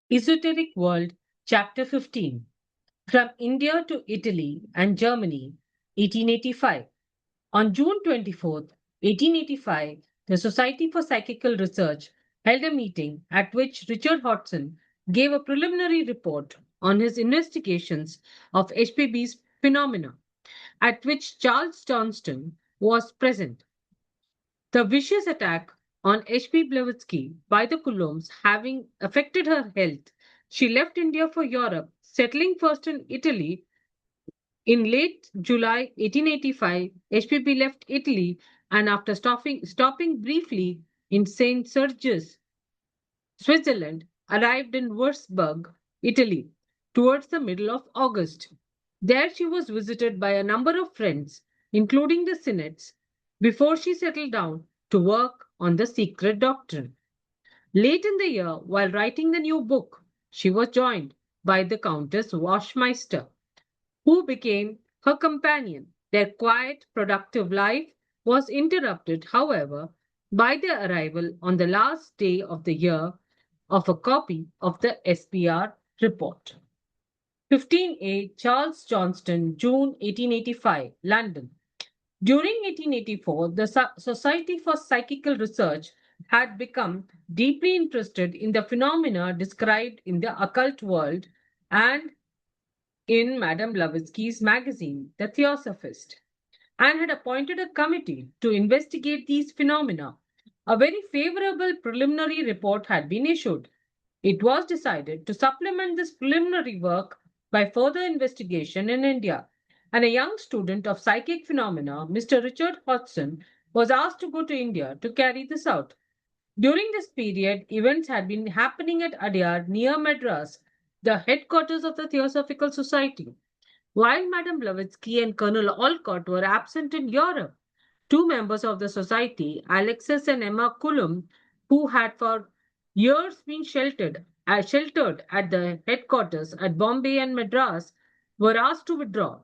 Esoteric World, Chapter 15. From India to Italy and Germany, 1885. On June 24th, 1885, the Society for Psychical Research held a meeting at which Richard Hodgson gave a preliminary report on his investigations of HPB's phenomena, at which Charles Johnston was present. The vicious attack on H.P. Blavatsky by the Coulombs having affected her health, she left India for Europe, settling first in Italy. In late July 1885, HPB left Italy and after stopping briefly in St. Cergues, Switzerland, arrived in Wurzburg, Italy, towards the middle of August. There she was visited by a number of friends, including the Sinnetts, before she settled down to work on the Secret Doctrine. Late in the year, while writing the new book, she was joined by the Countess Wachtmeister, who became her companion. Their quiet, productive life was interrupted, however, by the arrival on the last day of the year of a copy of the SPR report. 15A Charles Johnston, June 1885, London. During 1884, the Society for Psychical Research had become deeply interested in the phenomena described in the occult world and in Madame Blavatsky's magazine, The Theosophist, and had appointed a committee to investigate these phenomena. A very favorable preliminary report had been issued. It was decided to supplement this preliminary work by further investigation in India, and a young student of psychic phenomena, Mr. Richard Hodgson, was asked to go to India to carry this out. During this period, events had been happening at Adyar near Madras, the headquarters of the Theosophical Society. While Madame Blavatsky and Colonel Olcott were absent in Europe, two members of the society, Alexis and Emma Coulomb, who had for years been sheltered at the headquarters at Bombay and Madras, were asked to withdraw.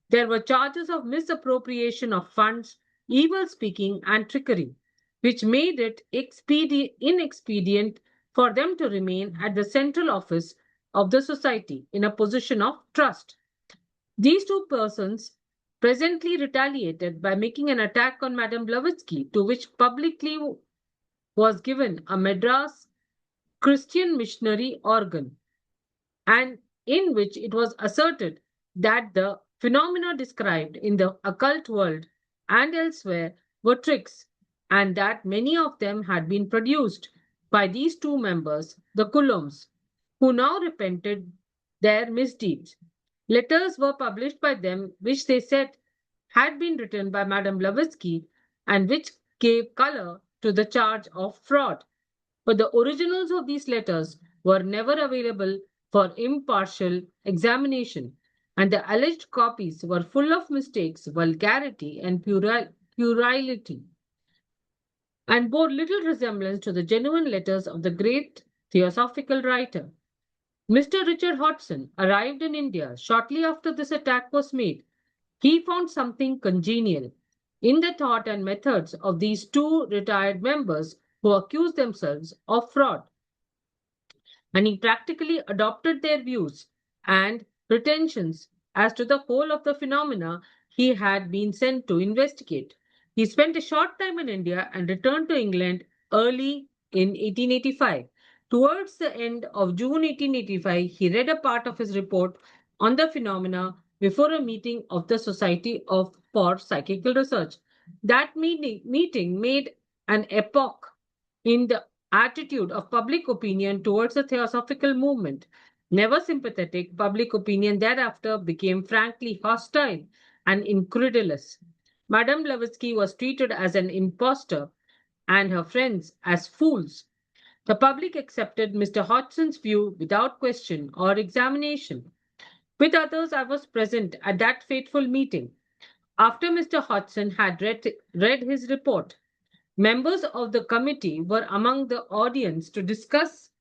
There were charges of misappropriation of funds, evil speaking, and trickery, which made it inexpedient for them to remain at the central office of the society in a position of trust. These two persons presently retaliated by making an attack on Madame Blavatsky, to which publicly was given a Madras Christian missionary organ, and in which it was asserted that the phenomena described in the occult world and elsewhere were tricks, and that many of them had been produced by these two members, the Coulombs, who now repented their misdeeds. Letters were published by them, which they said had been written by Madame Blavatsky and which gave color to the charge of fraud. But the originals of these letters were never available for impartial examination, and the alleged copies were full of mistakes, vulgarity, and puerility, and bore little resemblance to the genuine letters of the great theosophical writer. Mr. Richard Hodgson arrived in India shortly after this attack was made. He found something congenial in the thought and methods of these two retired members who accused themselves of fraud, and he practically adopted their views and pretensions as to the whole of the phenomena he had been sent to investigate. He spent a short time in India and returned to England early in 1885. Towards the end of June 1885, he read a part of his report on the phenomena before a meeting of the for Psychical Research. That meeting made an epoch in the attitude of public opinion towards the theosophical movement. Never sympathetic, public opinion thereafter became frankly hostile and incredulous. Madame Blavatsky was treated as an impostor and her friends as fools. The public accepted Mr. Hodgson's view without question or examination. With others, I was present at that fateful meeting. After Mr. Hodgson had read his report, members of the committee were among the audience to discuss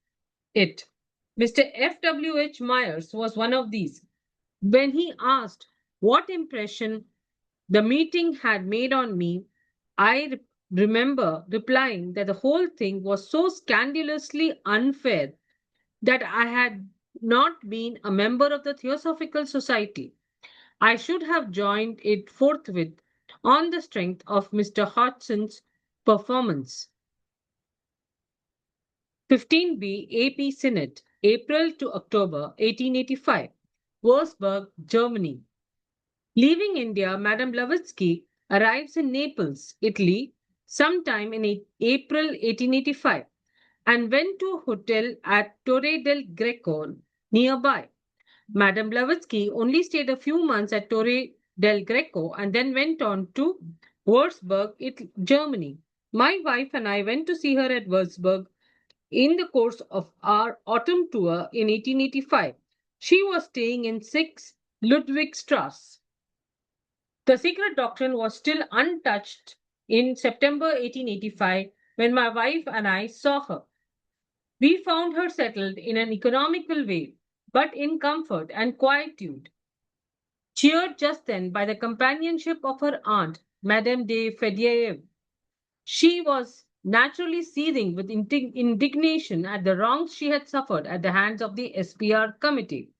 it. Mr. F.W.H. Myers was one of these. When he asked what impression the meeting had made on me, I remember replying that the whole thing was so scandalously unfair that I had not been a member of the Theosophical Society. I should have joined it forthwith on the strength of Mr. Hodgson's performance. 15b AP Sinnett, April to October 1885, Wurzburg, Germany. Leaving India, Madame Blavatsky arrives in Naples, Italy, sometime in April 1885 and went to a hotel at Torre del Greco nearby. Madame Blavatsky only stayed a few months at Torre del Greco and then went on to Wurzburg, Germany. My wife and I went to see her at Wurzburg in the course of our autumn tour in 1885. She was staying in 6 Ludwigstrasse. The Secret Doctrine was still untouched in September 1885 when my wife and I saw her. We found her settled in an economical way, but in comfort and quietude. Cheered just then by the companionship of her aunt, Madame de Fediev, she was naturally seething with indignation at the wrongs she had suffered at the hands of the SPR committee.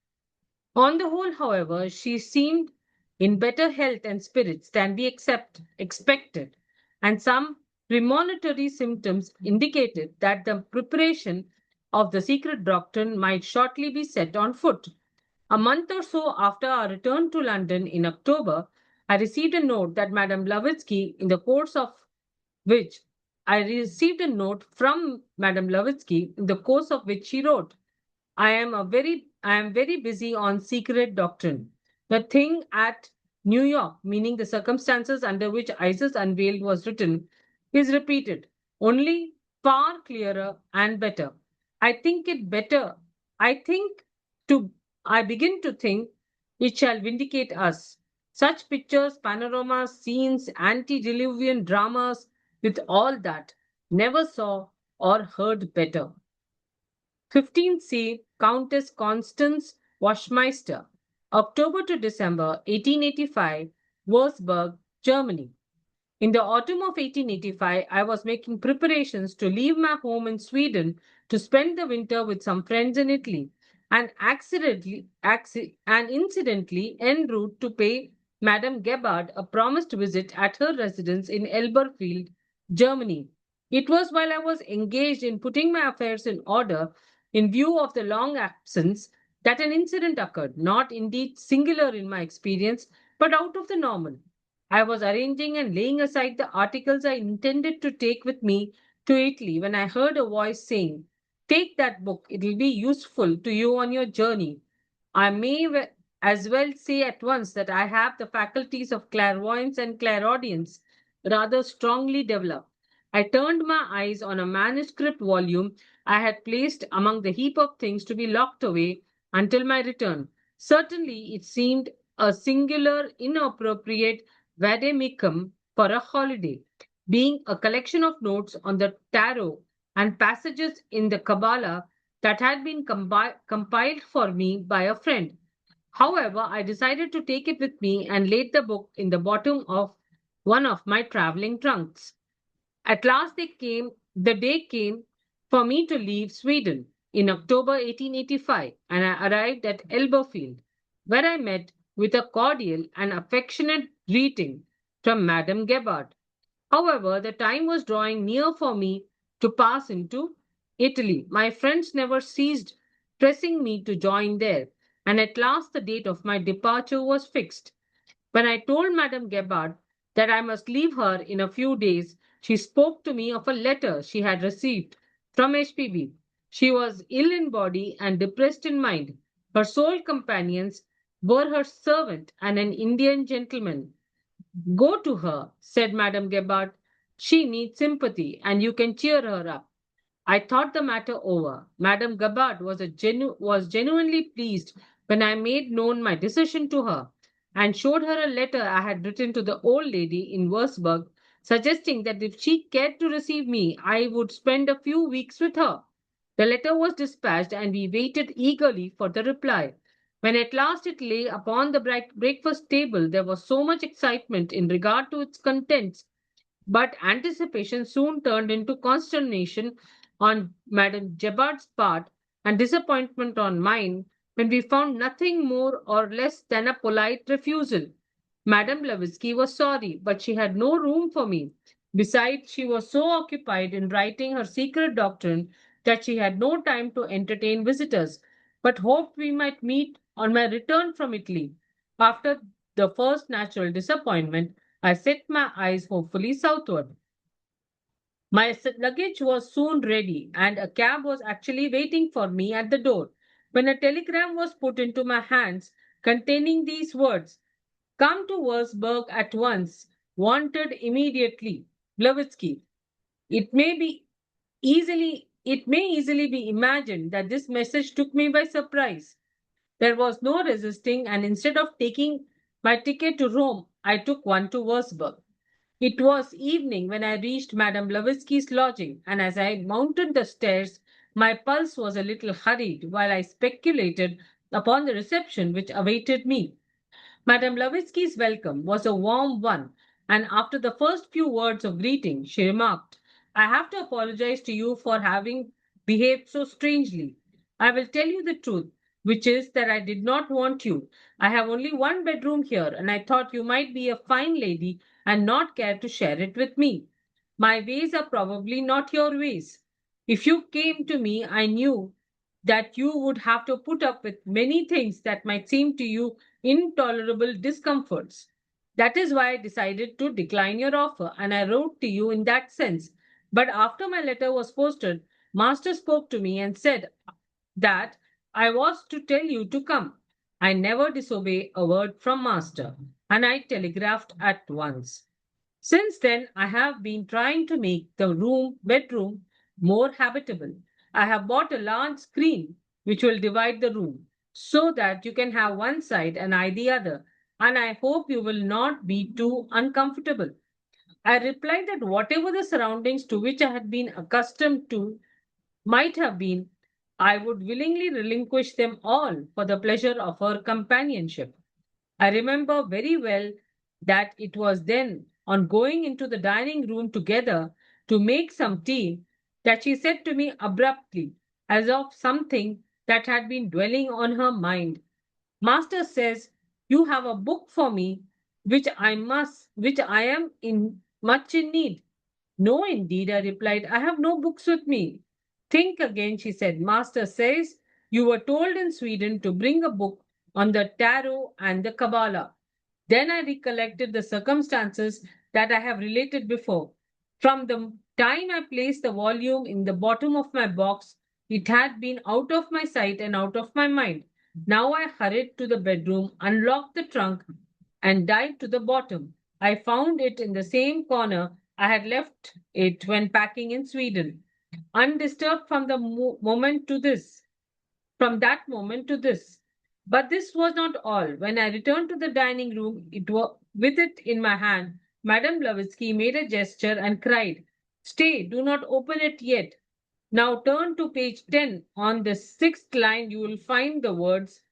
On the whole, however, she seemed in better health and spirits than we expected, and some premonitory symptoms indicated that the preparation of the secret doctrine might shortly be set on foot. A month or so after our return to London in October, I received a note that Madame Blavatsky, in the course of which I received a note from Madame Blavatsky, in the course of which she wrote, I am very busy on secret doctrine. The thing at New York, meaning the circumstances under which Isis Unveiled was written, is repeated, only far clearer and better. I think it better. I think to I begin to think it shall vindicate us. Such pictures, panoramas, scenes, antediluvian dramas, with all that, never saw or heard better. 15c Countess Constance Wachtmeister, October to December 1885, Wurzburg, Germany. In the autumn of 1885, I was making preparations to leave my home in Sweden to spend the winter with some friends in Italy, and incidentally en route to pay Madame Gebhard a promised visit at her residence in Elberfeld, Germany. It was while I was engaged in putting my affairs in order, in view of the long absence, that an incident occurred, not indeed singular in my experience, but out of the normal. I was arranging and laying aside the articles I intended to take with me to Italy when I heard a voice saying, "Take that book, it will be useful to you on your journey." I may as well say at once that I have the faculties of clairvoyance and clairaudience rather strongly developed. I turned my eyes on a manuscript volume I had placed among the heap of things to be locked away until my return. Certainly, it seemed a singular, inappropriate vademecum for a holiday, being a collection of notes on the tarot and passages in the Kabbalah that had been compiled for me by a friend. However, I decided to take it with me and laid the book in the bottom of one of my traveling trunks. At last the day came for me to leave Sweden in October 1885, and I arrived at Elberfeld, where I met with a cordial and affectionate greeting from Madame Gebhard. However, the time was drawing near for me to pass into Italy. My friends never ceased pressing me to join there, and at last the date of my departure was fixed. When I told Madame Gebhard that I must leave her in a few days, she spoke to me of a letter she had received from HPB. She was ill in body and depressed in mind. Her sole companions were her servant and an Indian gentleman. "Go to her," said Madame Gebhard. "She needs sympathy, and you can cheer her up." I thought the matter over. Madame Gebhard was genuinely pleased when I made known my decision to her, and showed her a letter I had written to the old lady in Wurzburg, suggesting that if she cared to receive me, I would spend a few weeks with her. The letter was dispatched, and we waited eagerly for the reply. When at last it lay upon the breakfast table, there was so much excitement in regard to its contents, but anticipation soon turned into consternation on Madame Gebhard's part and disappointment on mine when we found nothing more or less than a polite refusal. Madame Blavatsky was sorry, but she had no room for me. Besides, she was so occupied in writing her secret doctrine that she had no time to entertain visitors, but hoped we might meet on my return from Italy. After the first natural disappointment, I set my eyes hopefully southward. My luggage was soon ready, and a cab was actually waiting for me at the door when a telegram was put into my hands containing these words: "Come to Wurzburg at once. Wanted immediately. Blavatsky." It may easily be imagined that this message took me by surprise. There was no resisting, and instead of taking my ticket to Rome, I took one to Wurzburg. It was evening when I reached Madame Blavatsky's lodging, and as I mounted the stairs, my pulse was a little hurried while I speculated upon the reception which awaited me. Madame Blavatsky's welcome was a warm one, and after the first few words of greeting, she remarked, "I have to apologize to you for having behaved so strangely. I will tell you the truth, which is that I did not want you. I have only one bedroom here, and I thought you might be a fine lady and not care to share it with me. My ways are probably not your ways. If you came to me, I knew that you would have to put up with many things that might seem to you intolerable discomforts. That is why I decided to decline your offer, and I wrote to you in that sense. But after my letter was posted, Master spoke to me and said that I was to tell you to come. I never disobey a word from Master, and I telegraphed at once. Since then, I have been trying to make the bedroom more habitable. I have bought a large screen which will divide the room so that you can have one side and I the other, and I hope you will not be too uncomfortable. I replied that whatever the surroundings to which I had been accustomed to might have been, I would willingly relinquish them all for the pleasure of her companionship. I remember very well that it was then, on going into the dining room together to make some tea, that she said to me abruptly, as of something that had been dwelling on her mind, "Master says you have a book for me which I am in much in need." "No, indeed," I replied. "I have no books with me." "Think again," she said. "Master says you were told in Sweden to bring a book on the tarot and the Kabbalah." Then I recollected the circumstances that I have related before. From the time I placed the volume in the bottom of my box, it had been out of my sight and out of my mind. Now I hurried to the bedroom, unlocked the trunk, and dived to the bottom. I found it in the same corner I had left it when packing in Sweden, undisturbed from the moment to this from that moment to this. But this was not all. When I returned to the dining room, with it in my hand, Madame Blavatsky made a gesture and cried, "Stay, do not open it yet. Now turn to page 10. On the sixth line, you will find the words,"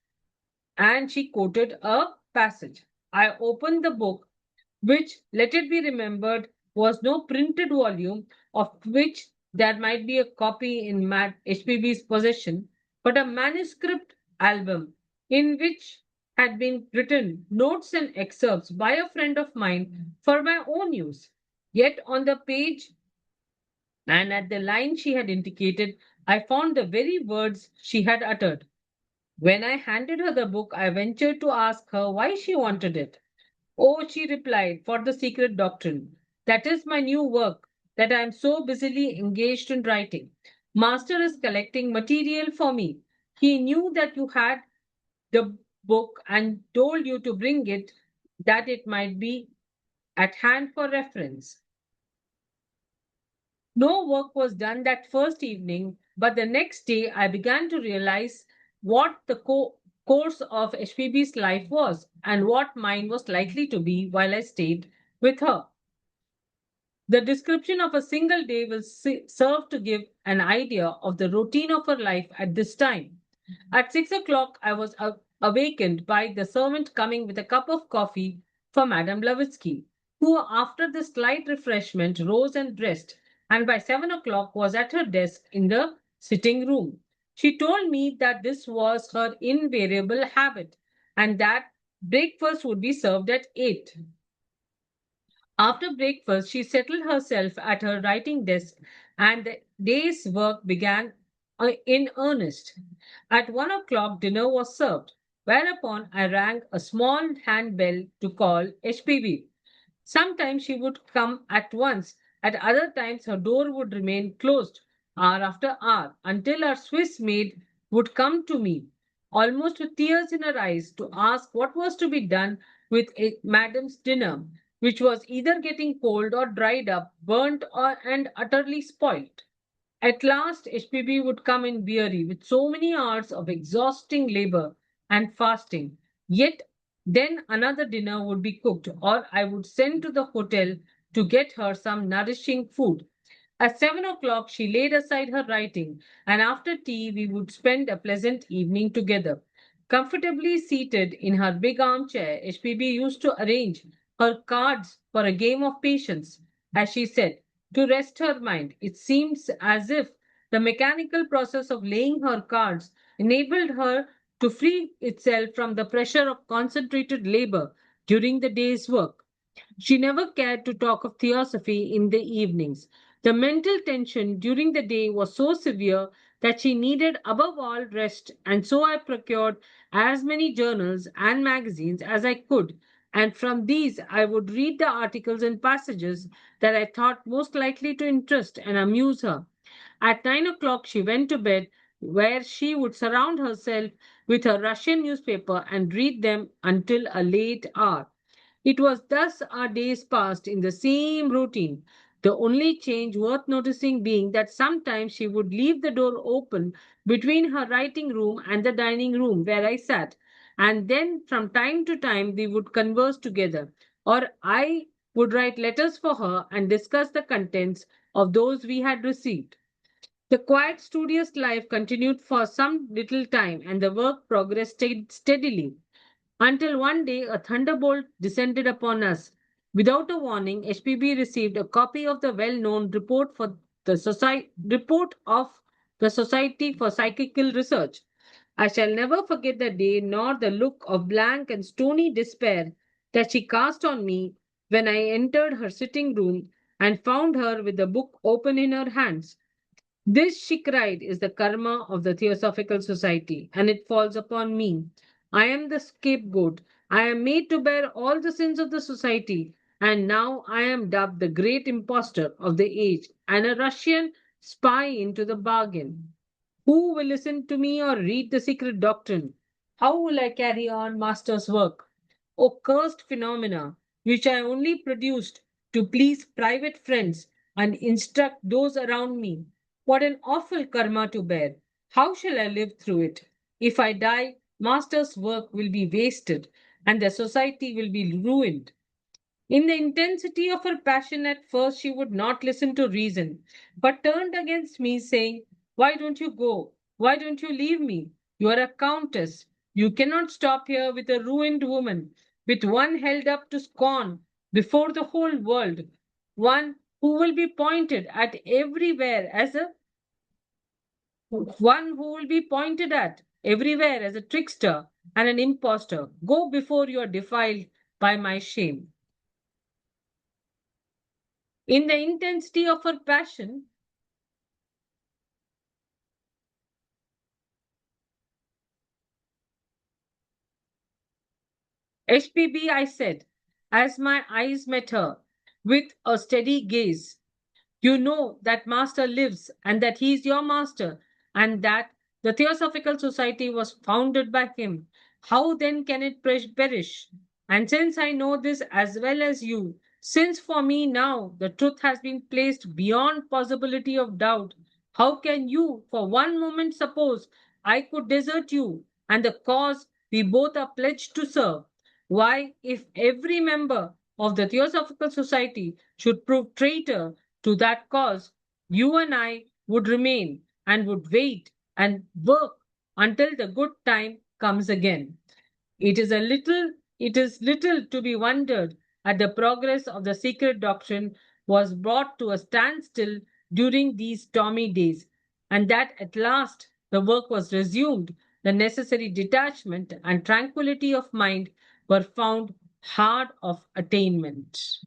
and she quoted a passage. I opened the book, which, let it be remembered, was no printed volume of which there might be a copy in Matt HPB's possession, but a manuscript album in which had been written notes and excerpts by a friend of mine for my own use. Yet on the page and at the line she had indicated, I found the very words she had uttered. When I handed her the book, I ventured to ask her why she wanted it. "Oh," she replied, "for the secret doctrine. That is my new work that I am so busily engaged in writing. Master is collecting material for me. He knew that you had the book and told you to bring it, that it might be at hand for reference." No work was done that first evening, but the next day I began to realize what the course of HPB's life was and what mine was likely to be while I stayed with her. The description of a single day will serve to give an idea of the routine of her life at this time. At 6 o'clock, I was awakened by the servant coming with a cup of coffee for Madame Blavatsky, who, after the slight refreshment, rose and dressed, and by 7 o'clock was at her desk in the sitting room. She told me that this was her invariable habit and that breakfast would be served at 8. After breakfast, she settled herself at her writing desk and the day's work began in earnest. At 1 o'clock, dinner was served, whereupon I rang a small handbell to call HPV. Sometimes she would come at once, at other times her door would remain closed hour after hour until our Swiss maid would come to me, almost with tears in her eyes, to ask what was to be done with Madam's dinner, which was either getting cold or dried up, burnt and utterly spoilt. At last, HPB would come in weary with so many hours of exhausting labor and fasting. Yet, then another dinner would be cooked, or I would send to the hotel to get her some nourishing food. At 7 o'clock, she laid aside her writing, and after tea, we would spend a pleasant evening together. Comfortably seated in her big armchair, HPB used to arrange her cards for a game of patience, as she said, to rest her mind. It seems as if the mechanical process of laying her cards enabled her to free itself from the pressure of concentrated labor during the day's work. She never cared to talk of theosophy in the evenings. The mental tension during the day was so severe that she needed above all rest, and so I procured as many journals and magazines as I could, and from these I would read the articles and passages that I thought most likely to interest and amuse her. At 9 o'clock she went to bed, where she would surround herself with her Russian newspaper and read them until a late hour. It was thus our days passed in the same routine, the only change worth noticing being that sometimes she would leave the door open between her writing room and the dining room where I sat, and then from time to time we would converse together, or I would write letters for her and discuss the contents of those we had received. The quiet, studious life continued for some little time, and the work progressed steadily until one day a thunderbolt descended upon us. Without a warning, HPB received a copy of the well-known report of the Society for Psychical Research. I shall never forget the day nor the look of blank and stony despair that she cast on me when I entered her sitting room and found her with the book open in her hands. This, she cried, is the karma of the Theosophical Society, and it falls upon me. I am the scapegoat. I am made to bear all the sins of the society, and now I am dubbed the great impostor of the age and a Russian spy into the bargain. Who will listen to me or read the secret doctrine? How will I carry on Master's work? O cursed phenomena, which I only produced to please private friends and instruct those around me. What an awful karma to bear. How shall I live through it? If I die, Master's work will be wasted and the society will be ruined. In the intensity of her passion, at first she would not listen to reason, but turned against me, saying, "Why don't you go? Why don't you leave me? You are a countess. You cannot stop here with a ruined woman, with one held up to scorn before the whole world, one who will be pointed at everywhere as a one who will be pointed at everywhere as a trickster and an impostor. Go before you are defiled by my shame." In the intensity of her passion, HPB, I said, as my eyes met her with a steady gaze. You know that Master lives and that he is your master, and that the Theosophical Society was founded by him. How then can it perish? And since I know this as well as you, since for me now the truth has been placed beyond possibility of doubt, how can you for one moment suppose I could desert you and the cause we both are pledged to serve? Why, if every member of the Theosophical Society should prove traitor to that cause, you and I would remain and would wait and work until the good time comes again. It is little to be wondered at the progress of the secret doctrine was brought to a standstill during these stormy days, and that at last the work was resumed, the necessary detachment and tranquility of mind were found hard of attainment.